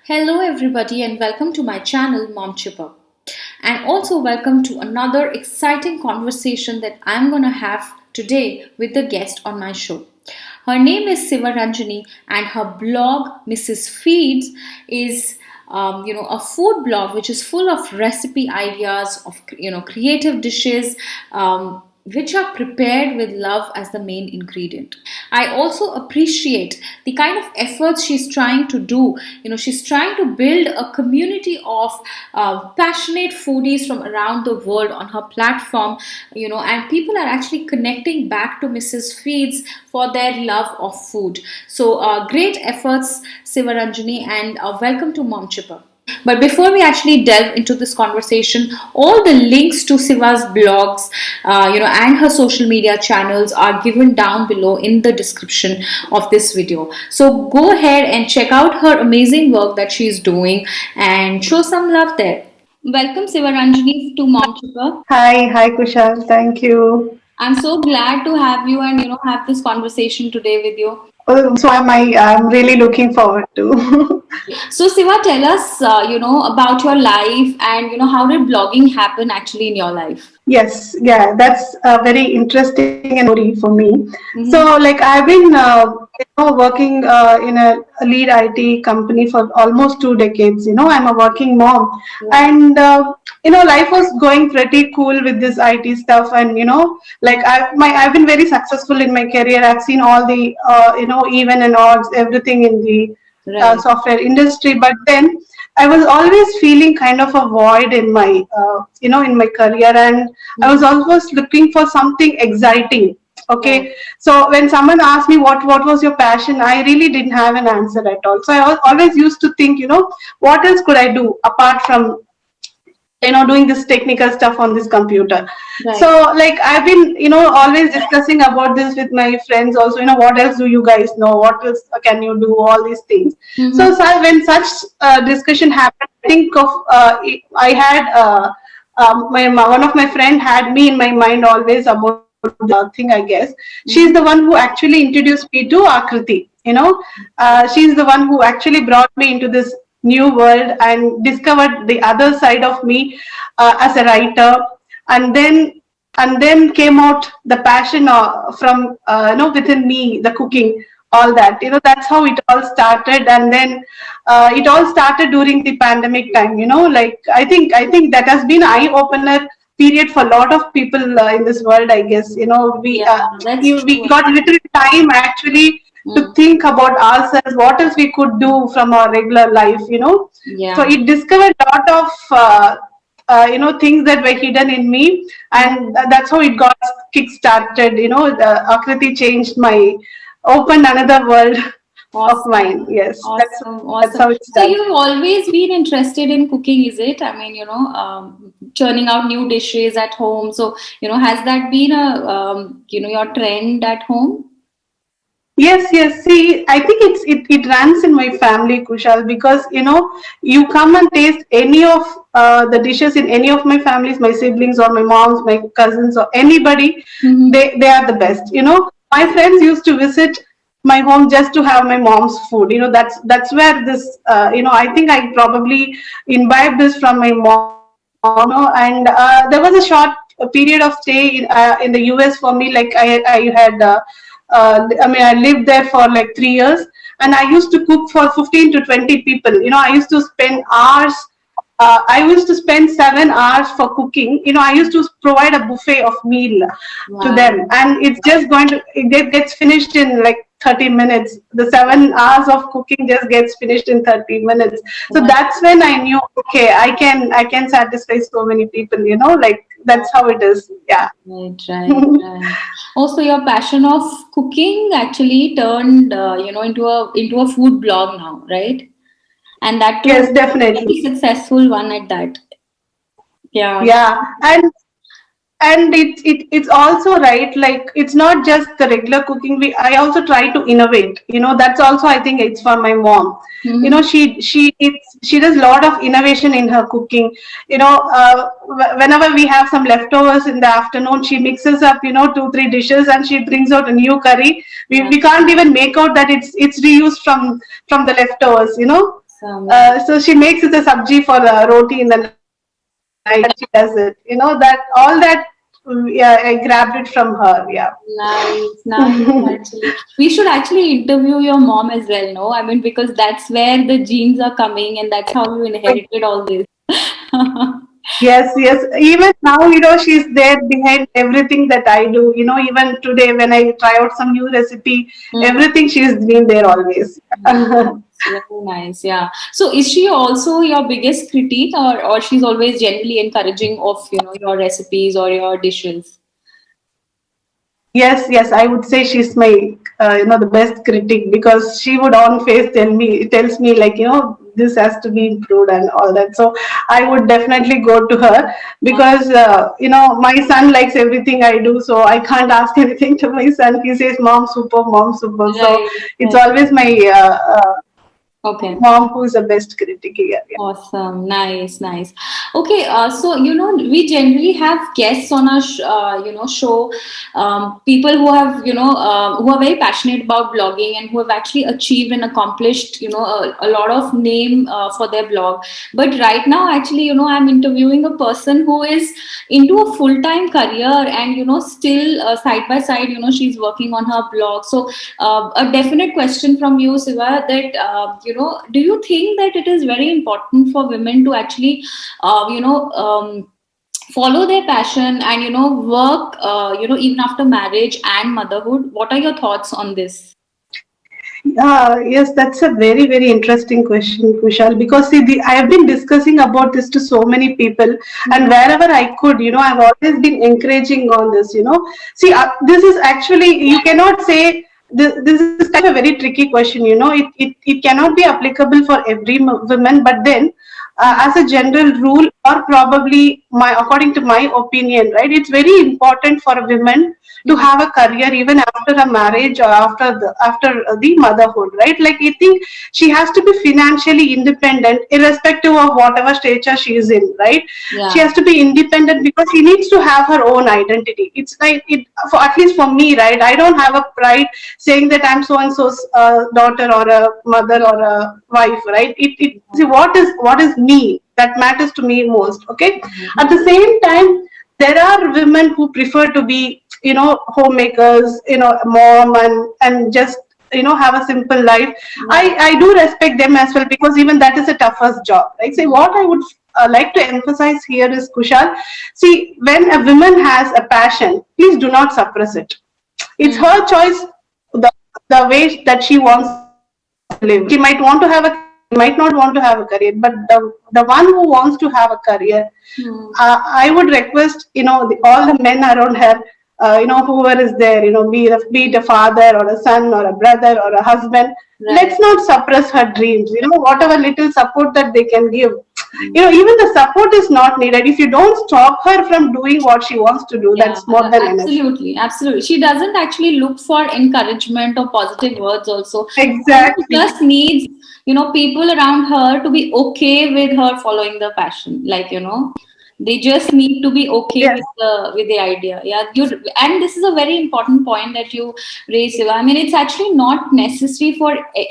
Hello, everybody, and welcome to my channel, Mom Chipper. And also, welcome to another exciting conversation that I'm going to have today with the guest on my show. Her name is Siva Ranjani, and her blog, Mrs. Feeds, is a food blog which is full of recipe ideas of creative dishes, which are prepared with love as the main ingredient. I also appreciate the kind of efforts she's trying to do. She's trying to build a community of passionate foodies from around the world on her platform, and people are actually connecting back to Mrs. Feeds for their love of food. So, great efforts, Sivaranjani, and welcome to Mom Chipper. But before we actually delve into this conversation, all the links to Siva's blogs, and her social media channels are given down below in the description of this video. So go ahead and check out her amazing work that she's doing and show some love there. Welcome, Sivaranjani, to Mom Chipper. Hi, Kushal. Thank you. I'm so glad to have you and have this conversation today with you. So am I. I'm really looking forward to. So Siva, tell us, about your life and how did blogging happen actually in your life? Yes, yeah, that's a very interesting and story for me. Mm-hmm. So, like, I've been, working in a lead IT company for almost 2 decades. I'm a working mom, and life was going pretty cool with this IT stuff. And like I've been very successful in my career. I've seen all the, even and odds, everything in the software industry. But then I was always feeling kind of a void in my, in my career, and I was always looking for something exciting. Okay, so when someone asked me what was your passion, I really didn't have an answer at all. So I always used to think, what else could I do apart from doing this technical stuff on this computer. Right. So like I've been always discussing about this with my friends also. What else do you guys know, what else can you do, all these things. Mm-hmm. So when such discussion happened, I think of I had one of my friend had me in my mind always about the thing, I guess. Mm-hmm. She's the one who actually introduced me to Akriti. She's the one who actually brought me into this new world and discovered the other side of me as a writer, and then came out the passion from within me, the cooking, all that. That's how it all started. And then it all started during the pandemic time. Like I think that has been an eye opener period for a lot of people in this world, I guess. We got little time actually to think about ourselves, what else we could do from our regular life. So it discovered a lot of things that were hidden in me, and that's how it got kick-started. Akriti changed opened another world. Awesome. Of mine. Yes. Awesome. That's how it started. So you've always been interested in cooking, is it? I mean, churning out new dishes at home. So, has that been your trend at home? Yes. See, I think it runs in my family, Kushal, because you come and taste any of the dishes in any of my families, my siblings or my moms, my cousins or anybody, mm-hmm. they are the best. My friends used to visit my home just to have my mom's food. That's where this I think I probably imbibed this from my mom. And there was a short period of stay in the US for me. Like I had. I lived there for like 3 years, and I used to cook for 15 to 20 people. I used to spend hours. I used to spend 7 hours for cooking. I used to provide a buffet of meal to them, and it's just it gets finished in like 30 minutes. The 7 hours of cooking just gets finished in 30 minutes. So that's when I knew, okay, I can satisfy so many people. Like that's how it is. Yeah. Right. Also, your passion of cooking actually turned, into a food blog now, right? And that too, yes, definitely, a successful one at that. Yeah, and it's also right. Like it's not just the regular cooking. I also try to innovate. That's also, I think it's for my mom. Mm-hmm. She does a lot of innovation in her cooking. Whenever we have some leftovers in the afternoon, she mixes up 2-3 dishes and she brings out a new curry. We can't even make out that it's reused from the leftovers. Awesome. So she makes it a sabji for roti in the night. She does it. That all that. Yeah, I grabbed it from her. Yeah. Nice, nice. Actually, we should actually interview your mom as well, no? I mean, because that's where the genes are coming, and that's how you inherited all this. Yes, yes. Even now, she's there behind everything that I do. Even today when I try out some new recipe, Hmm. everything she's been there always. Nice, very nice. Yeah. So, is she also your biggest critique, or she's always generally encouraging of your recipes or your dishes? Yes, yes, I would say she's my, the best critic because she would on face tells me like, this has to be improved and all that. So I would definitely go to her because, my son likes everything I do. So I can't ask anything to my son. He says, Mom, super, Mom, super. So Right. it's Right. always my Okay. mom who is the best critic here. Yeah. Awesome. Nice, nice. Okay, so we generally have guests on our show, people who have who are very passionate about blogging and who have actually achieved and accomplished a lot of name for their blog. But right now, actually, I'm interviewing a person who is into a full time career and still side by side, she's working on her blog. So a definite question from you, Siva, that do you think that it is very important for women to actually, follow their passion and work, even after marriage and motherhood? What are your thoughts on this? Yes, that's a very, very interesting question, Kushal. Because see, I have been discussing about this to so many people, and wherever I could, I've always been encouraging on this. See, this is actually you cannot say this is kind of a very tricky question. It cannot be applicable for every woman, but then as a general rule, or probably according to my opinion, right, it's very important for a woman to Mhm. have a career even after a marriage or after the motherhood, right? Like I think she has to be financially independent irrespective of whatever stature she is in, right? She Yeah. has to be independent because she needs to have her own identity. It's like it for at least for me, right? I don't have a pride saying that I'm so and so's daughter or a mother or a wife, right? It see what is me that matters to me most. Okay, at the Mhm. same time there are women who prefer to be homemakers, mom, and just have a simple life. i Right. i do respect them as well because even that is the toughest job, right? So what I would like to emphasize here is, Kushal, see, when a woman has a passion, please do not suppress it. It's Mhm. her choice, the, the way that she wants to live. She might want to have a career, she might not want to have a career, but the one who wants to have a career, Mhm. I would request, all the men around her, whoever is there, be it a father or a son or a brother or a husband, Right. let's not suppress her dreams. Whatever little support that they can give. Even the support is not needed. If you don't stop her from doing what she wants to do, Yeah, that's more than enough. absolutely, absolutely. She doesn't actually look for encouragement or positive words also. She Exactly. just needs, people around her to be okay with her following the passion. Like, they just need to be okay Yes. with the idea. Yeah, and this is a very important point that you raise, Siva. I mean, it's actually not necessary for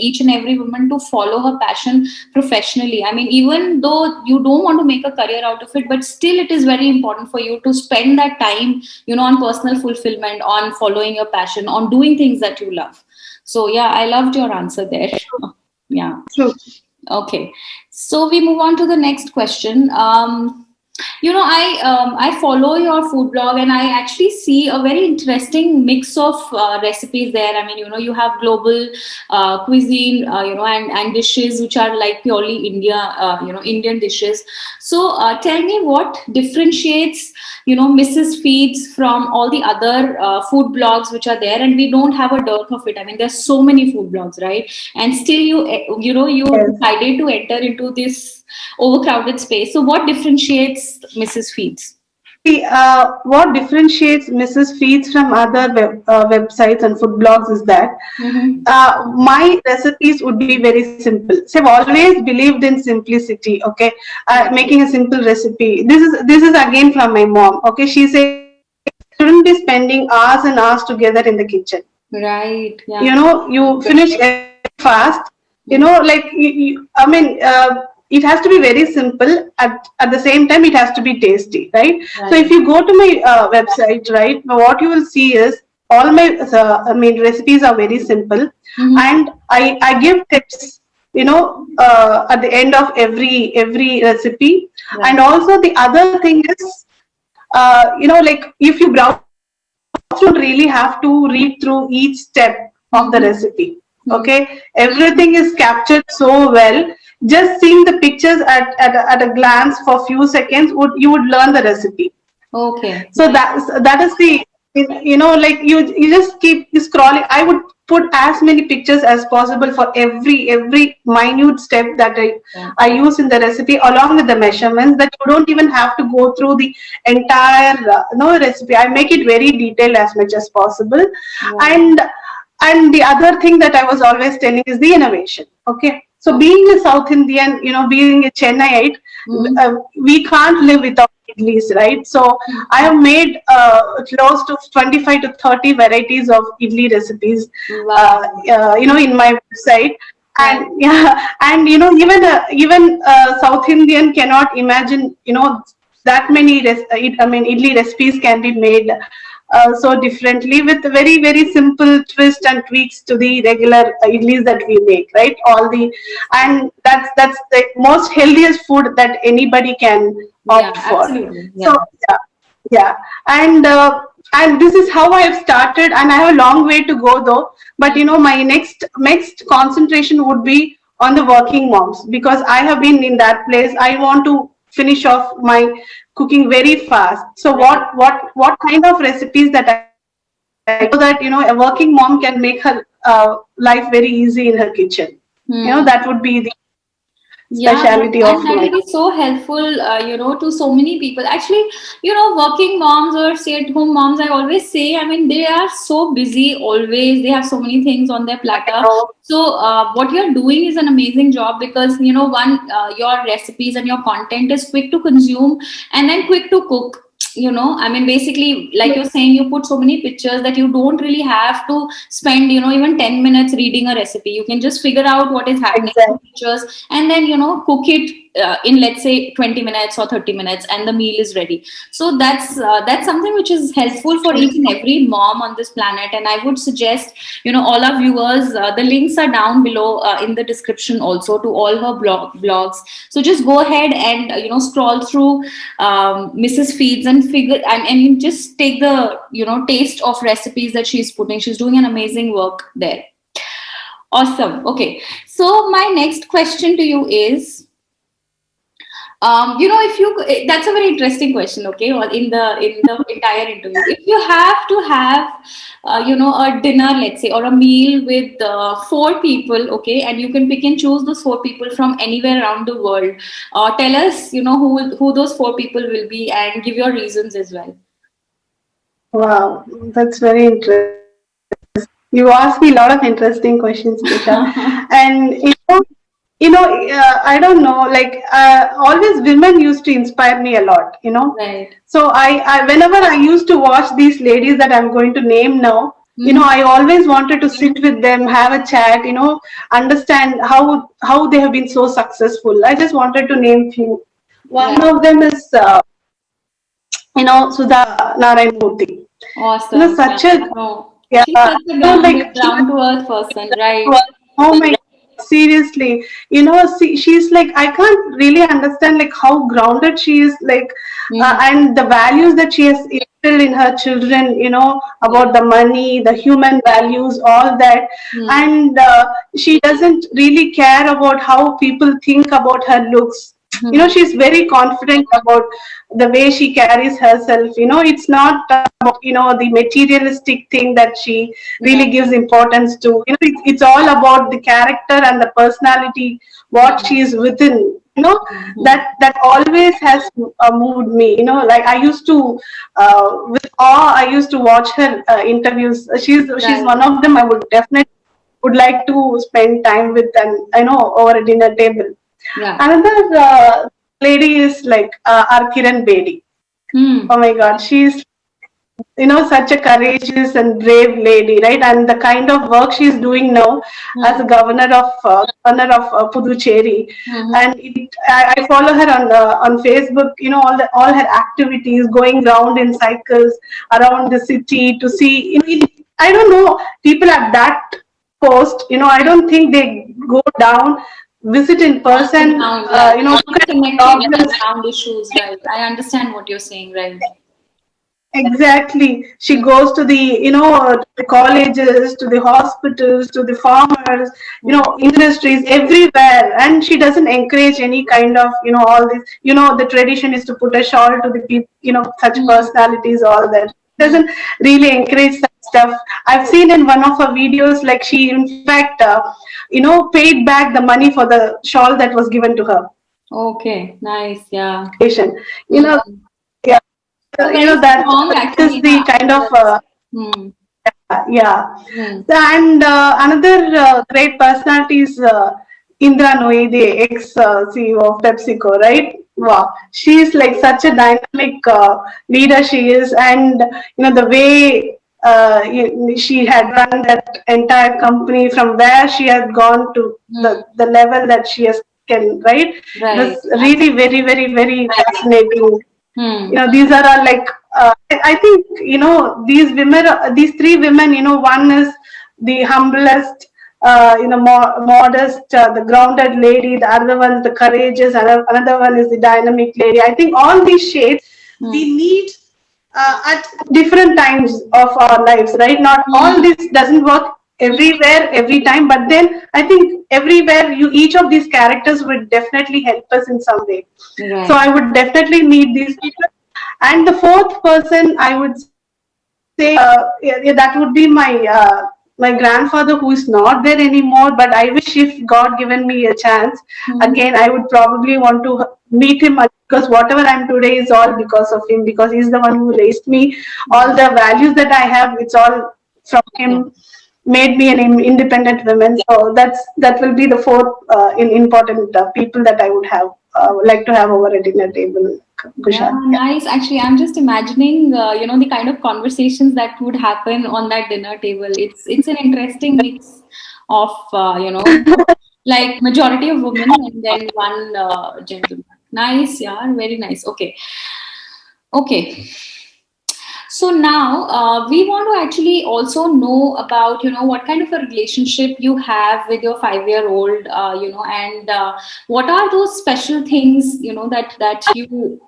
each and every woman to follow her passion professionally. I mean, even though you don't want to make a career out of it, but still it is very important for you to spend that time, on personal fulfillment, on following your passion, on doing things that you love. So yeah, I loved your answer there. Yeah. True. Okay. So we move on to the next question. I follow your food blog and I actually see a very interesting mix of recipes there. I mean, you have global cuisine, and dishes which are like purely Indian dishes. So tell me what differentiates, Mrs. Feeds from all the other food blogs which are there, and we don't have a dearth of it. I mean, there's so many food blogs, right? And still you Yes. decided to enter into this overcrowded space. So what differentiates Mrs. Feeds? See, what differentiates Mrs. Feeds from other websites and food blogs is that Mm-hmm. my recipes would be very simple. So I've always believed in simplicity. Okay, Right. making a simple recipe. This is again from my mom. Okay, she says shouldn't be spending hours and hours together in the kitchen. Right. Yeah. You finish everything fast, Like I mean, it has to be very simple. At the same time, it has to be tasty, right? So if Right. you go to my website, right, what you will see is all my I mean recipes are very simple, Mm-hmm. and I give tips, at the end of every recipe. And Right. also the other thing is, like if you browse, you don't really have to read through each step of the Mm-hmm. recipe. Okay, everything is captured so well. Just seeing the pictures at a glance for few seconds, you would learn the recipe. Okay. So Nice. that is the, like you just keep scrolling. I would put as many pictures as possible for every minute step that Yeah. I use in the recipe, along with the measurements, that you don't even have to go through the entire no recipe. I make it very detailed as much as possible. Right. And and the other thing that I was always telling is the innovation. Okay, so Okay. being a South Indian, being a Chennaiite, Mm-hmm. we can't live without idlis, right? So I have made close to 25 to 30 varieties of idli recipes, Wow. in my website. Right. And yeah, and even South Indian cannot imagine, that many I mean idli recipes can be made so differently, with very simple twist and tweaks to the regular idlis that we make, right? And that's the most healthiest food that anybody can Yeah, opt for. absolutely. So Yeah. yeah, yeah, and this is how I have started, and I have a long way to go though. But my next concentration would be on the working moms, because I have been in that place. I want to finish off my cooking very fast. So Right. what kind of recipes that I can make, so that a working mom can make her life very easy in her kitchen. Hmm. That would be the Yeah, speciality and of that my. will be so helpful, to so many people. Actually, working moms or stay-at-home moms, I always say, I mean, they are so busy always. They have so many things on their platter. So, what you're doing is an amazing job because, your recipes and your content is quick to consume and then quick to cook. I mean, basically, like you're saying, you put so many pictures that you don't really have to spend, even 10 minutes reading a recipe. You can just figure out what is happening Exactly. through pictures and then cook it in, let's say, 20 minutes or 30 minutes, and the meal is ready. So that's something which is helpful for each and every mom on this planet. And I would suggest all our viewers, the links are down below in the description also to all her blogs. So just go ahead and scroll through Mrs. Feeds and figure and you just take the taste of recipes that she's putting. She's doing an amazing work there. Awesome. Okay. So my next question to you is, if you that's a very interesting question. Okay, or in the entire interview, if you have to have, a dinner, let's say, or a meal with four people, okay, and you can pick and choose those four people from anywhere around the world. Tell us, who those four people will be, and give your reasons as well. Wow, that's very interesting. You asked me a lot of interesting questions, Trisha. And I don't know, like always women used to inspire me a lot. Right. So whenever I used to watch these ladies that I'm going to name now, Mm-hmm. I always wanted to sit with them, have a chat, understand how they have been so successful. I just wanted to name few. One Right. of them is Sudha Narayan Murthy. Awesome. Yeah. Such a, No. yeah, She's such a like grounded, she down to earth person, right? Oh my, seriously. She's like, I can't really understand like how grounded she is, like, Mm-hmm. and the values that she has instilled in her children, Yeah. about the money, the human values, all that. Hmm. And she doesn't really care about how people think about her looks. Hmm. She's very confident about the way she carries herself. It's not about, the materialistic thing that she Yeah. really gives importance to. It's all about the character and the personality, what Yeah. she is within. Hmm. That always has moved me. Like I used to, with awe, I used to watch her interviews. She's Right. one of them. I would definitely would like to spend time with, and over a dinner table. Yeah. Another lady is like our Kiran Bedi. Hmm. Oh my God, she's such a courageous and brave lady, right? And the kind of work she's doing now as a Hmm. governor of Puducherry. Hmm. And I follow her on Facebook. All her activities, going round in cycles around the city to see. I don't know, people at that post. I don't think they go down, visit in On the person. ground, yeah, Look getting at connected with the problems. ground issues, right? I understand what you're saying, right? Exactly. She Hmm. goes to the colleges, to the hospitals, to the farmers, Hmm. industries, everywhere. And she doesn't encourage any kind of, all this. The tradition is to put a shawl to the people, such Hmm. personalities, all that. Hmm. Doesn't really encourage such stuff. I've seen in one of her videos, like she, in fact, paid back the money for the shawl that was given to her. Okay, nice, yeah. You know, Hmm. yeah, So very that strong, is actually, the na. kind of Yes. Hmm. yeah. Hmm. And another great personality is Indra Nooyi, the ex CEO of PepsiCo, right? Wow, she is like such a dynamic leader. She is, and the way she had run that entire company from where she had gone to Hmm. the level that she has taken, right? It was Right, really very, absolutely. very, very fascinating. Hmm. These are all like I think these three women, one is the humblest, modest, the grounded lady. The other one is the courageous, and another one is the dynamic lady. I think all these shades we Hmm. need at different times of our lives, right? Not all Hmm. this doesn't work everywhere every time, but then I think everywhere, each of these characters would definitely help us in some way. So Right. I would definitely need these people. And the fourth person, I would say, yeah, that would be my grandfather, who is not there anymore. But I wish, if God given me a chance Hmm. again, I would probably want to meet him, because whatever I'm today is all because of him. Because he's the one who raised me. All Hmm. the values that I have, it's all from Yeah. him. Made me an independent woman. So that will be the fourth important people that I would have like to have over a dinner table. Yeah, Kushal. Yeah. nice. Actually, I'm just imagining, the kind of conversations that would happen on that dinner table. It's an interesting mix of, like majority of women and then one gentleman. Nice, yeah, very nice. Okay, okay. So now we want to actually also know about, what kind of a relationship you have with your 5-year-old, and what are those special things, that you,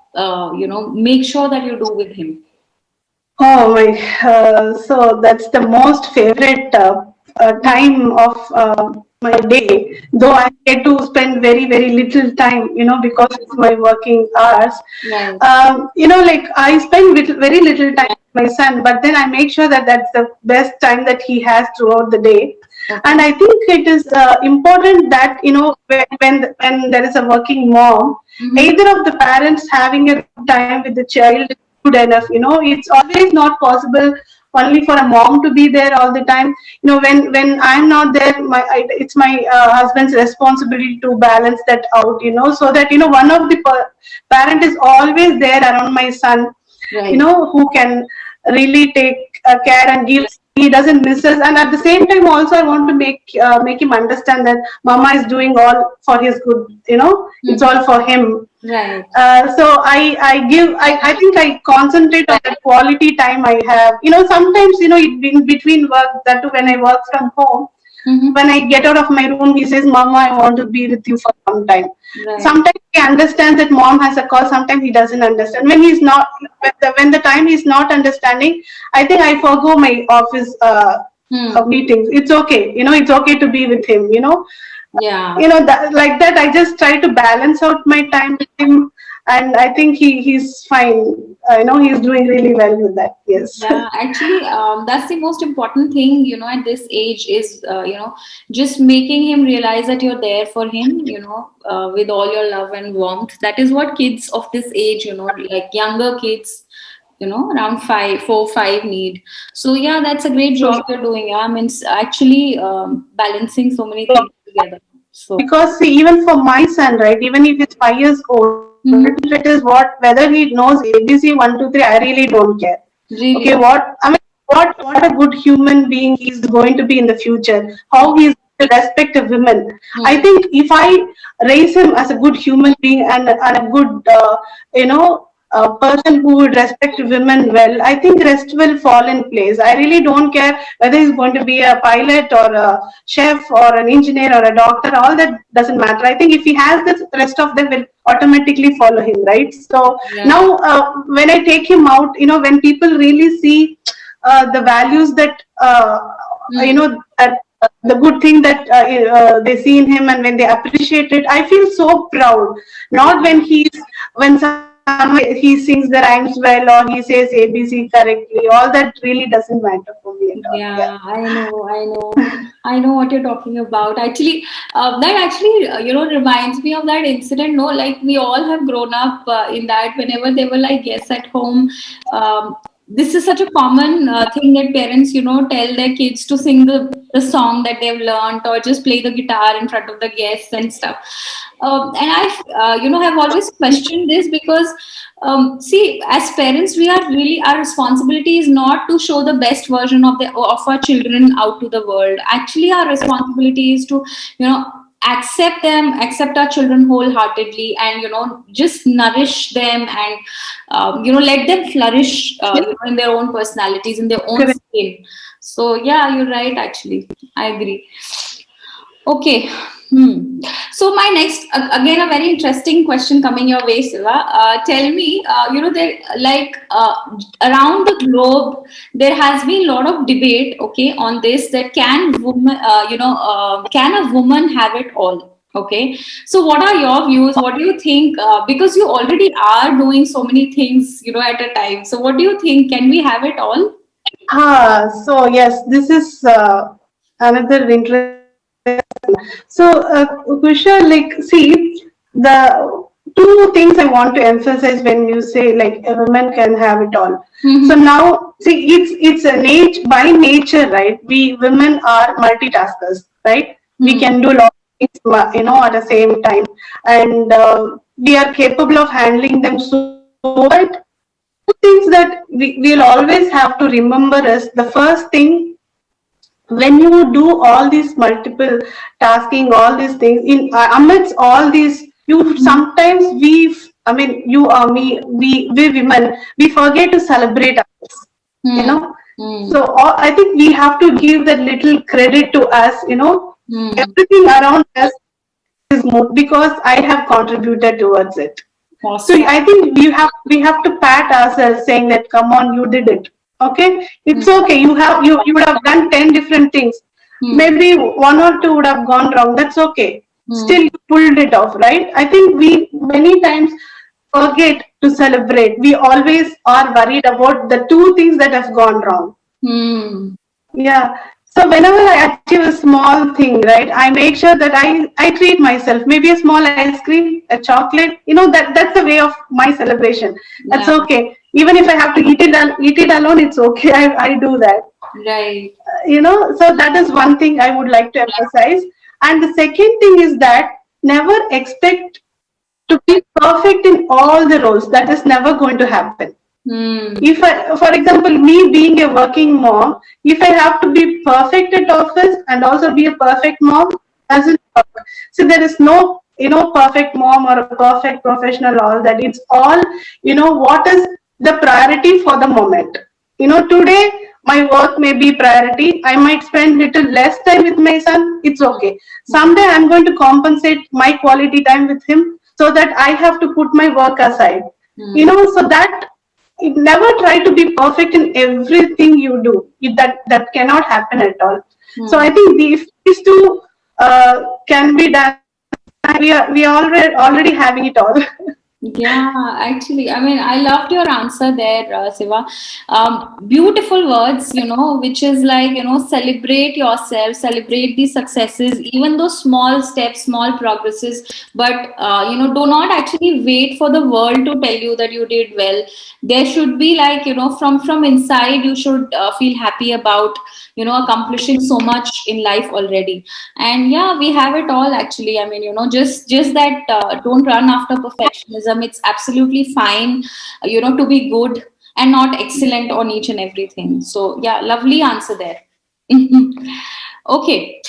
make sure that you do with him. Oh my, so that's the most favorite time of my day. Though I get to spend very, very little time, because of my working hours. Right. Like I spend very little time with my son, but then I make sure that that's the best time that he has throughout the day. And Okay. I think it is important that, when there is a working mom, Mm-hmm. either of the parents having a good time with the child is good enough. It's always not possible only for a mom to be there all the time. When I'm not there, it's my husband's responsibility to balance that out, so that one of the parent is always there around my son, Right. who can really take care and give. He doesn't miss us. And at the same time also, I want to make him understand that mama is doing all for his good. It's Mm-hmm. all for him. Right. So I think I concentrate on the quality time I have. Sometimes, in between work, that too, when I work from home, Mm-hmm. when I get out of my room, he says, Mama, I want to be with you for some time. Right. Sometimes he understands that mom has a call, sometimes he doesn't understand. When the time he's not understanding, I think I forgo my office Hmm. meetings. It's okay. It's okay to be with him. Yeah. That, like that, I just try to balance out my time with him, and I think he's fine. He's doing really well with that. Yes. Yeah, actually, that's the most important thing, at this age is, just making him realize that you're there for him, with all your love and warmth. That is what kids of this age, like younger kids, around 5, 4, 5 need. So yeah, that's a great So job you're doing. Yeah, I mean, it's actually balancing so many things together. So, because see, even for my son, right, even if he's 5 years old, mhm. it is what, whether he knows ABC 1, 2, 3, I really don't care. Okay, Really. what I mean, what a good human being he's going to be in the future, how he's to respect a woman. I Hmm. think if I raise him as a good human being and a good, person who would respect women well, I think rest will fall in place. I really don't care whether he's going to be a pilot or a chef or an engineer or a doctor. All that doesn't matter. I think if he has this, the rest of them will automatically follow him, right? So Yeah. now, when I take him out, when people really see the values that Hmm. that the good thing that they see in him, and when they appreciate it, I feel so proud. Not Yeah. when someone he sings the rhymes well or he says ABC correctly. All that really doesn't matter for me at all. Yeah. Yeah, I know, I know. I know what you're talking about. Actually, that actually, reminds me of that incident. No, like we all have grown up in that whenever they were like guests at home. This is such a common thing that parents, tell their kids to sing the song that they've learned or just play the guitar in front of the guests and stuff. And have always questioned this because see, as parents, we are really our responsibility is not to show the best version of our children out to the world. Actually, our responsibility is to, accept them, accept our children wholeheartedly, and just nourish them and let them flourish, in their own personalities, in their own Correct. skin. So yeah, you're right. Actually, I agree. Okay. Hmm. So my next, again, a very interesting question coming your way, Siva. Tell me, there like around the globe, there has been a lot of debate, okay, on this that can a woman have it all? Okay. So what are your views? What do you think? Because you already are doing so many things, at a time. So what do you think? Can we have it all? So yes, this is another interesting. So, Kusha, like, see, the two things I want to emphasize when you say like a woman can have it all. So Mm-hmm. now, see, it's a by nature, right? We women are multitaskers, right? We Hmm. can do lot of things, at the same time, and we are capable of handling them so well. But two things that we'll always have to remember is the first thing, when you do all these multiple tasking, all these things in amidst all these, you sometimes I mean, you or me, we women, we forget to celebrate others, you Hmm. know. Hmm. So I think we have to give that little credit to us, Hmm. everything around us is more because I have contributed towards it. So Awesome. I think we have to pat ourselves saying that come on, you did it. Okay, Hmm. it's okay. You would have done 10 different things. Hmm. Maybe one or two would have gone wrong. That's okay. Still Hmm. you pulled it off, right? I think we many times forget to celebrate. We always are worried about the two things that have gone wrong. Hmm. Yeah. So whenever I achieve a small thing, right, I make sure that I treat myself. Maybe a small ice cream, a chocolate. That's the way of my celebration. That's Yeah. okay. Even if I have to eat it alone, it's okay. I do that. Right. So that is one thing I would like to emphasize. And the second thing is that never expect to be perfect in all the roles. That is never going to happen. Hmm. If I, for example, me being a working mom, if I have to be perfect at office and also be a perfect mom, doesn't work. So there is no, perfect mom or a perfect professional, all that. It's all, what is the priority for the moment. Today my work may be priority. I might spend little less time with my son. It's okay. Hmm. Someday I'm going to compensate my quality time with him so that I have to put my work aside. Hmm. So that never try to be perfect in everything you do. That cannot happen at all. So Hmm. I think these two can be done. We are already having it all. Yeah, actually, I mean, I loved your answer there, Siva. Beautiful words, which is like, celebrate yourself, celebrate the successes, even those small steps, small progresses. But, do not actually wait for the world to tell you that you did well. There should be like, from inside, you should feel happy about, accomplishing so much in life already. And yeah, we have it all actually. I mean, just that don't run after perfectionism. It's absolutely fine, to be good and not excellent on each and everything. So yeah, lovely answer there. Okay.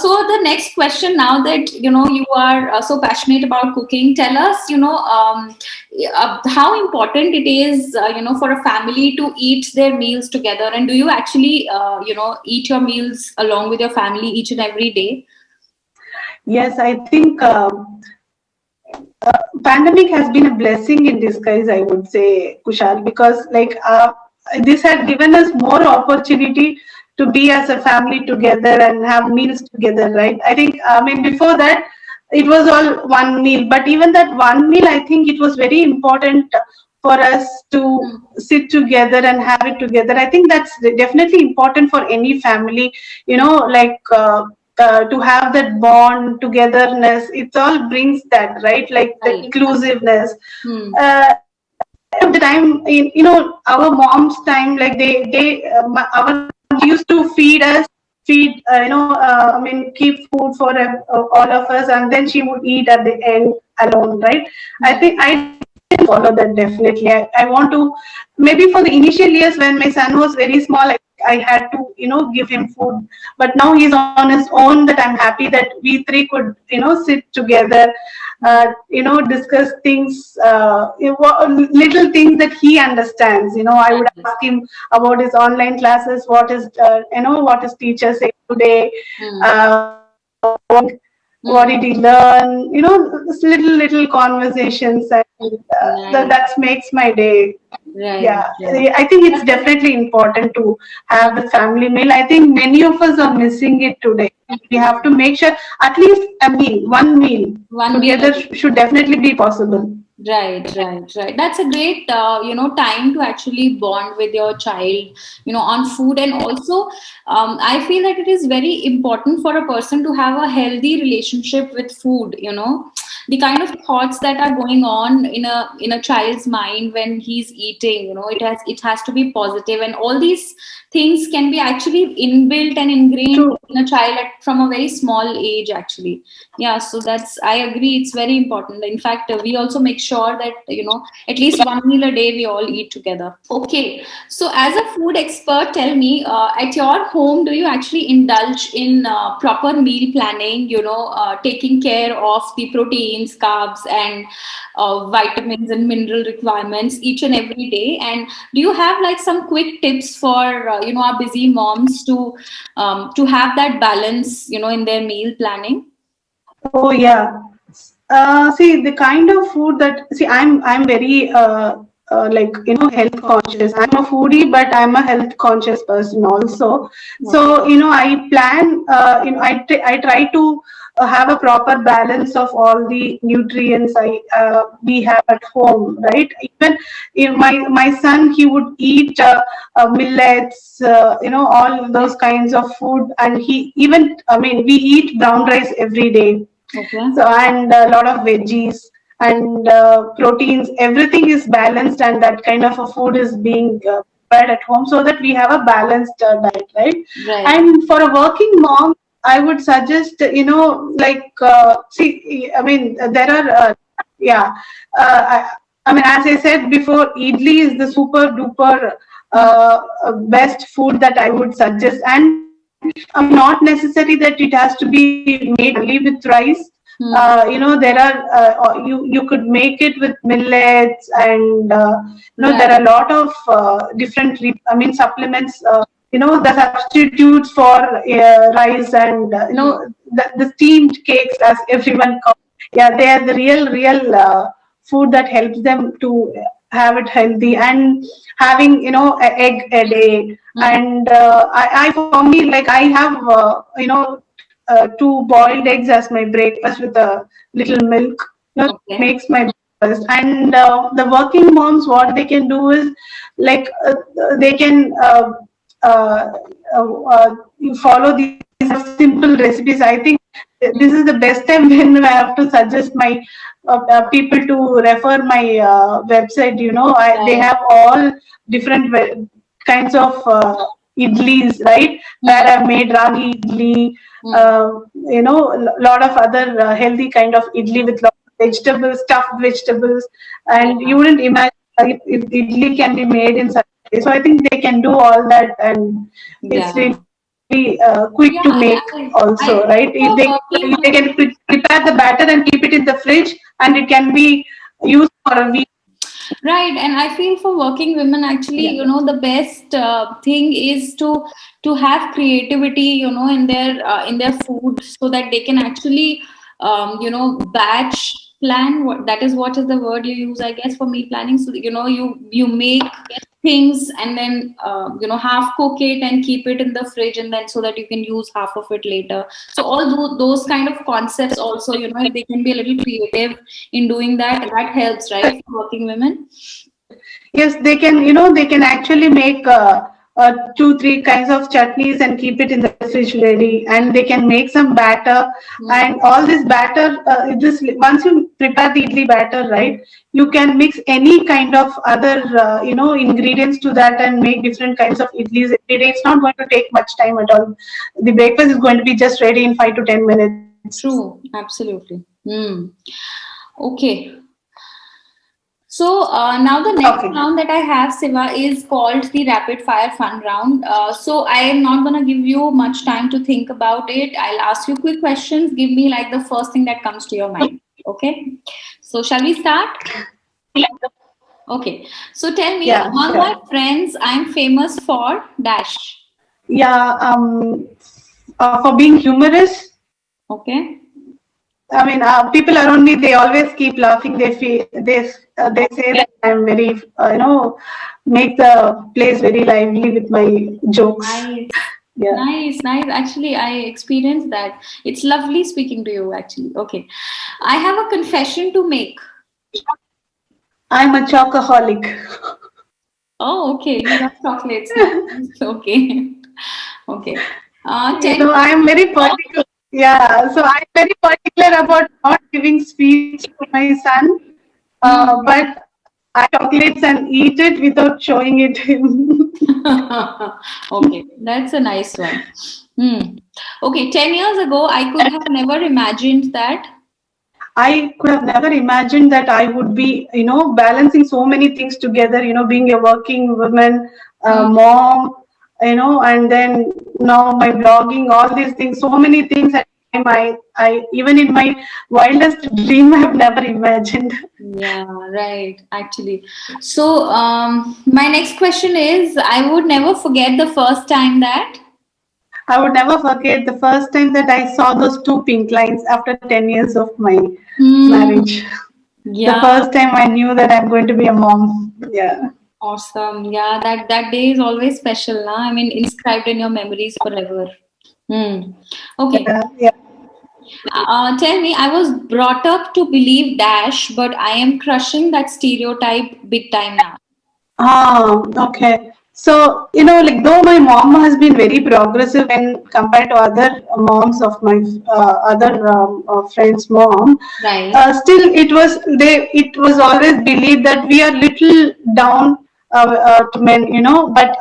So the next question, now that you are so passionate about cooking, tell us, how important it is, for a family to eat their meals together, and do you actually, eat your meals along with your family each and every day? Yes, I think pandemic has been a blessing in disguise, I would say, Kushal, because like this had given us more opportunity to be as a family together and have meals together, right? I think, I mean, before that, it was all one meal, but even that one meal, I think it was very important for us to Hmm. sit together and have it together. I think that's definitely important for any family, like to have that bond, togetherness. It all brings that, right? Like the Right. inclusiveness. Hmm. Uh, at the time, in our mom's time, like our used to feed, I mean, keep food for all of us, and then she would eat at the end alone, right? I Hmm. think I follow that definitely. I want to, maybe for the initial years when my son was very small, I had to, give him food. But now he's on his own, that I'm happy that we three could, sit together, Hmm. discuss things, little things that he understands. I would Right. ask him about his online classes, what his teacher said today, Hmm. uh, what Hmm. did he learn, this little conversations, and Nice. that makes my day. Right. Yeah, Right. I think it's definitely important to have the family meal. I think many of us are missing it today. We have to make sure at least a meal, one meal One meal a together day. should definitely be possible. Right, right, right. That's a great, time to actually bond with your child, on food. And also, I feel that it is very important for a person to have a healthy relationship with food. The kind of thoughts that are going on in a child's mind when he's eating. It has to be positive, and all these things can be actually inbuilt and ingrained True. in a child from a very small age, actually. Yeah, so I agree, it's very important. In fact, we also make sure that at least one meal a day we all eat together. Okay, so as a food expert, tell me, at your home, do you actually indulge in proper meal planning, taking care of the proteins, carbs, and vitamins and mineral requirements each and every day? And do you have like some quick tips for our busy moms to have that balance, in their meal planning? Oh yeah. See the kind of food that, see, I'm very like, health conscious. I'm a foodie, but I'm a health conscious person also. Okay. So I plan. I try to have a proper balance of all the nutrients we have at home, right? Even if my son, he would eat millets, all those kinds of food, and he even, I mean, we eat brown rice every day, Okay. so, and a lot of veggies and proteins. Everything is balanced, and that kind of a food is being prepared at home, so that we have a balanced diet, right? Right. And for a working mom, I would suggest, like, see, I mean, there are, yeah, I mean, as I said before, idli is the super duper Hmm. best food that I would suggest. And not necessary that it has to be made only with rice. Hmm. There are, you could make it with millets, and there Right. are a lot of different, I mean, supplements. The substitutes for rice, and Hmm. the steamed cakes, as everyone calls. Yeah, they are the real food that helps them to have it healthy, and having, a egg a day. Hmm. And I for me, like, I have, two boiled eggs as my breakfast with a little milk. It Okay. makes my breakfast. And the working moms, what they can do is, like, they can follow these simple recipes. I think this is the best time when I have to suggest my people to refer my website. They Right. have all different kinds of idlis, right? Where Hmm. I've made ragi idli, Hmm. a lot of other healthy kind of idli with lot of vegetables, stuffed vegetables, and you Yeah. wouldn't imagine. if idli can be made in such a way. So I think they can do all that, and it's Yeah. really quick to make Yeah, also, I right? think If for they working can women, prepare the batter and keep it in the fridge, and it can be used for a week. right, and I feel for working women, actually, Yeah. the best thing is to have creativity, in their food, so that they can actually, batch plan. That is what is the word you use, I guess, for meal planning. So you make things, and then half cook it and keep it in the fridge, and then so that you can use half of it later. So all those kind of concepts also, if they can be a little creative in doing that, that helps, right, for working women. Yes, they can, they can actually make two, three kinds of chutneys and keep it in the fridge ready. And they can make some batter, Hmm. and all this batter, once you prepare the idli batter, right, you can mix any kind of other, ingredients to that and make different kinds of idlis every day. It's not going to take much time at all. The breakfast is going to be just ready in 5 to 10 minutes. True, absolutely. Hmm. Okay. So now the next Okay. round that I have, Siva, is called the rapid fire fun round. So I am not gonna give you much time to think about it. I'll ask you quick questions. Give me like the first thing that comes to your mind. Okay. So shall we start? Okay. So tell me, Yeah, among my sure. friends, I'm famous for dash. Yeah, for being humorous. Okay. I mean, people around me, they always keep laughing. They say that I'm very, make the place very lively with my jokes. Nice. Yeah, Nice, nice. Actually, I experienced that. It's lovely speaking to you, actually. Okay. I have a confession to make. I'm a chocoholic. Oh, okay. You love chocolates. Nice. Okay. Okay. Tell I'm very particular. Yeah, so I'm very particular about not giving sweets to my son, hmm. but I chocolates and eat it without showing it him. Okay, that's a nice one. Hmm. Okay, 10 years ago, I could have never imagined that. I could have never imagined that I would be, balancing so many things together, being a working woman, Hmm. mom, and then now my blogging, all these things, so many things at time I even in my wildest dream I have never imagined. Yeah, right, actually. So, my next question is, I would never forget the first time that. I would never forget the first time that I saw those two pink lines after 10 years of my Hmm. marriage. The Yeah, first time I knew that I'm going to be a mom. Yeah. awesome. Yeah, that day is always special, na? I mean, inscribed in your memories forever. Hmm. Okay. Yeah. Yeah. Tell me, I was brought up to believe dash, but I am crushing that stereotype big time now. Okay. So, like though my mom has been very progressive when compared to other moms of my other friends' mom, Right. still it was always believed that we are little down to men, but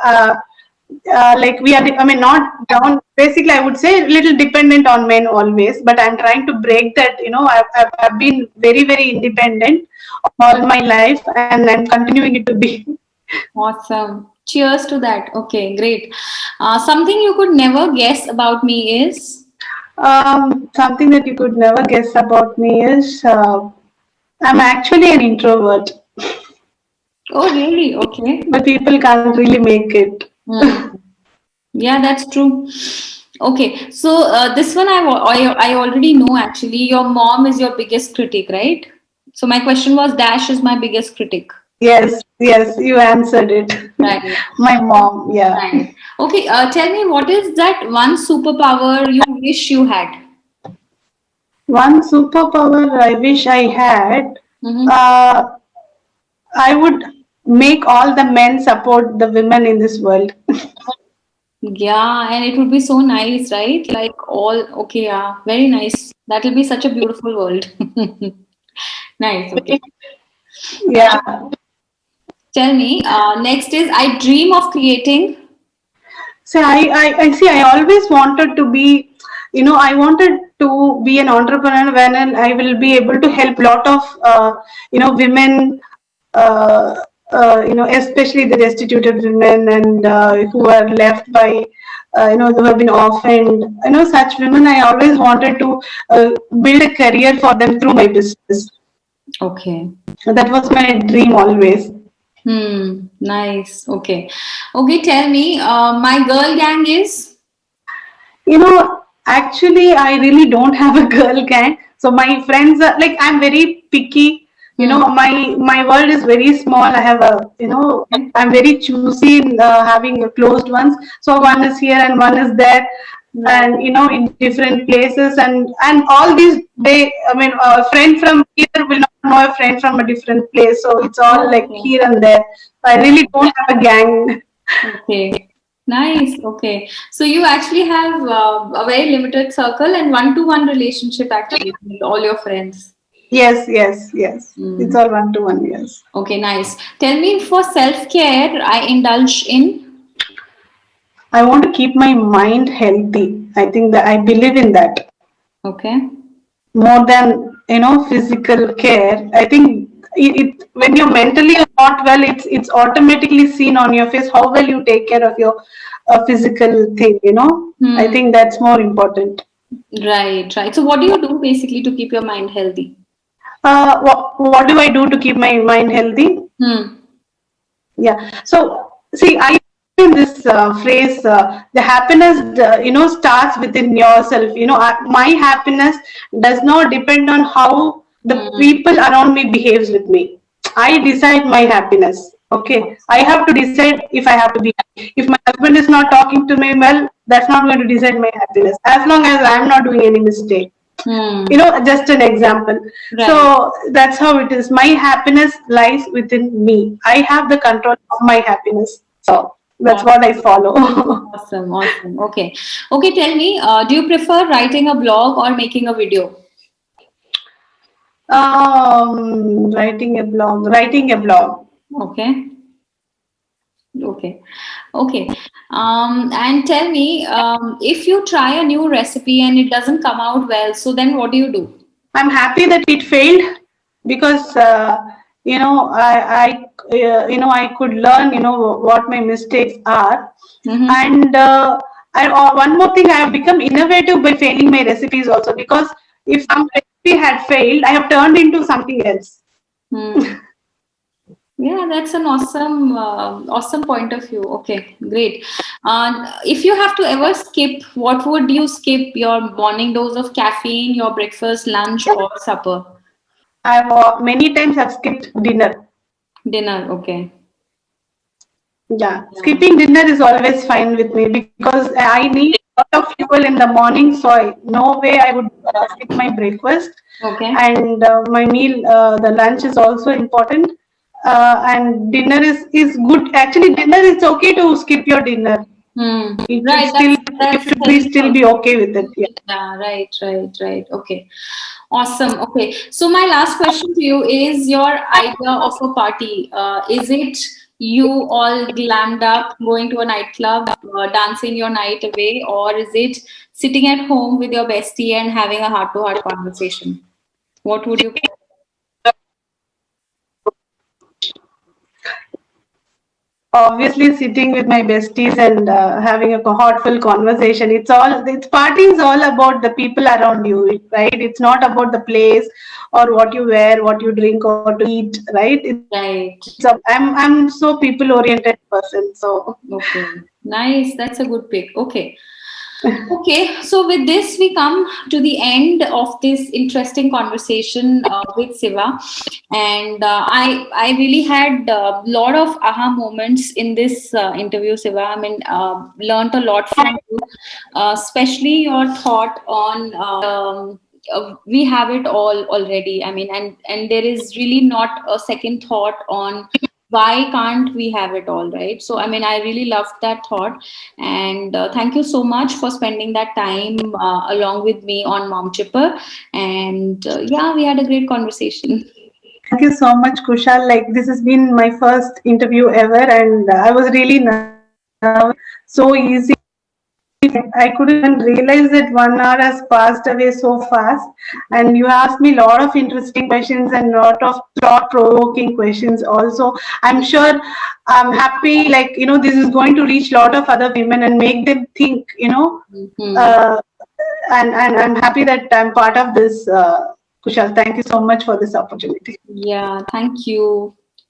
like we are, I mean, not down. Basically, I would say little dependent on men always, but I'm trying to break that. I've been very, very independent all my life, and I'm continuing it to be. Awesome. Cheers to that. Okay, great. Something you could never guess about me is. Something that you could never guess about me is I'm actually an introvert, Oh, really? Okay. but people can't really make it. Hmm. Yeah, that's true. Okay, so this one I already know actually. Your mom is your biggest critic, right? So my question was, Dash is my biggest critic. Yes, yes, you answered it. Right. My mom, yeah. Right. Okay, tell me, what is that one superpower you wish you had? One superpower I wish I had, Mm-hmm. uh, I would make all the men support the women in this world. Yeah, and it would be so nice, right? Like all, okay, yeah, very nice. That will be such a beautiful world. Nice, okay. Uh, Yeah. Tell me, next is I dream of creating. So I see. I always wanted to be, I wanted to be an entrepreneur when I will be able to help lot of, women. especially the destituted women and who are left by, who have been orphaned. Such women, I always wanted to build a career for them through my business. Okay. That was my dream always. Nice. Okay. Okay, tell me, my girl gang is? Actually, I really don't have a girl gang. So my friends are like, I'm very picky. Hmm. My world is very small. I have Okay. I'm very choosy in having closed ones. So one is here and one is there, Right. and in different places, and all these they. I mean, a friend from here will not know a friend from a different place. So it's all like Okay. here and there. I really don't have a gang. Okay. Nice. Okay. So you actually have a very limited circle and one-to-one relationship actually with all your friends. Yes, yes, yes. It's Mm. all one to one. Yes. Okay, nice. Tell me, for self-care, I indulge in. I want to keep my mind healthy. I think that I believe in that Okay. more than physical care. I think when you're mentally not well, it's automatically seen on your face how well you take care of your physical thing. I Hmm. think that's more important. Right, right. So what do you do basically to keep your mind healthy? What do I do to keep my mind healthy? Hmm. Yeah. So see, I in this phrase, the happiness, starts within yourself. My happiness does not depend on how the Hmm. people around me behaves with me. I decide my happiness. Okay. I have to decide if I have to be. If my husband is not talking to me well, that's not going to decide my happiness. As long as I am not doing any mistake, Hmm. just an example. Right. So that's how it is. My happiness lies within me. I have the control of my happiness. So that's what I Awesome. follow. Awesome. Awesome. Okay. Okay. Tell me, do you prefer writing a blog or making a video? Writing a blog. Okay. Okay. Okay. And tell me, if you try a new recipe and it doesn't come out well, so then what do you do? I'm happy that it failed because I could learn what my mistakes are, Mm-hmm. and one more thing, I have become innovative by failing my recipes also, because if some recipe had failed, I have turned into something else. Hmm. Yeah, that's an awesome point of view. Okay, great. If you have to ever skip, what would you skip? Your morning dose of caffeine, your breakfast, lunch, or supper? I've many times I've skipped dinner. Dinner. Okay. Yeah, Yeah. skipping dinner is always fine with me because I need a lot of fuel in the morning. So no way I would skip my breakfast, Okay. and my meal. The lunch is also important, and dinner is good. Actually, dinner is okay to skip your dinner. Hmm. It should Right. still you That's should be healthy still be also. okay with it. Yeah. Yeah. Right. Right. Right. Okay. Awesome. Okay. So my last question to you is your idea of a party. Is it you all glammed up, going to a nightclub, dancing your night away, or is it sitting at home with your bestie and having a heart-to-heart conversation? What would you? Obviously, sitting with my besties and having a heartful conversation. It's party is all about the people around you, right? It's not about the place or what you wear, what you drink, or to eat, right? Right. I'm so people oriented person, so Okay. Nice. That's a good pick. Okay. Okay, so with this, we come to the end of this interesting conversation with Siva, and I really had a lot of aha moments in this interview, Siva. I mean, learned a lot from you, especially your thought on we have it all already. I mean, and there is really not a second thought on why can't we have it all, right? So I mean, I really loved that thought, and thank you so much for spending that time along with me on Mom Chipper. And yeah, we had a great conversation. thank you so much, Kushal. Like, this has been my first interview ever, and I was really nervous. So easy for me to talk. I couldn't even realize that 1 hour has passed away so fast. And you asked me a lot of interesting questions and lot of thought-provoking questions also. I'm sure I'm happy, like, this is going to reach a lot of other women and make them think, Mhm. uh, and I'm happy that I'm part of this, Kushal. Thank you so much for this opportunity. Yeah, thank you.